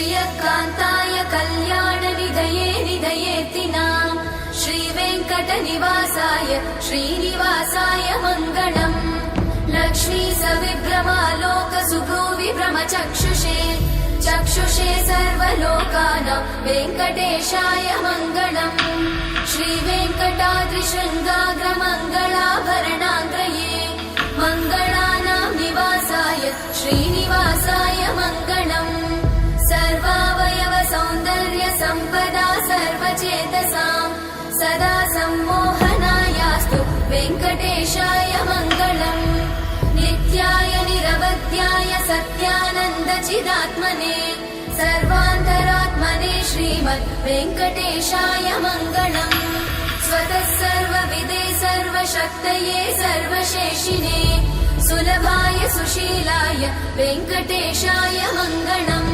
श्रियकान्ताय कल्याणनिधये निधयेतिनाम् श्रीवेङ्कटनिवासाय श्रीनिवासाय मङ्गलम् लक्ष्मी सविभ्रमालोक सुभ्रूविभ्रमचक्षुषे चक्षुषे सर्वलोकानां वेङ्कटेशाय मङ्गलम् श्रीवेङ्कटाद्रिशृङ्गाग्रमङ्गलाभरणाङ्गये मङ्गलानां निवासाय श्रीनिवासाय मङ्गलम् सर्वावयव सौन्दर्य सम्पदा सर्वचेतसां सदा सम्मोहनायास्तु वेङ्कटेशाय मङ्गलम् नित्याय निरवध्याय सत्यानन्दचिदात्मने सर्वान्तरात्मने श्रीमद् वेङ्कटेशाय मङ्गलम् स्वतः सर्वविदे सर्वशक्तये सर्वशेषिने सुलभाय सुशीलाय वेङ्कटेशाय मङ्गलम्।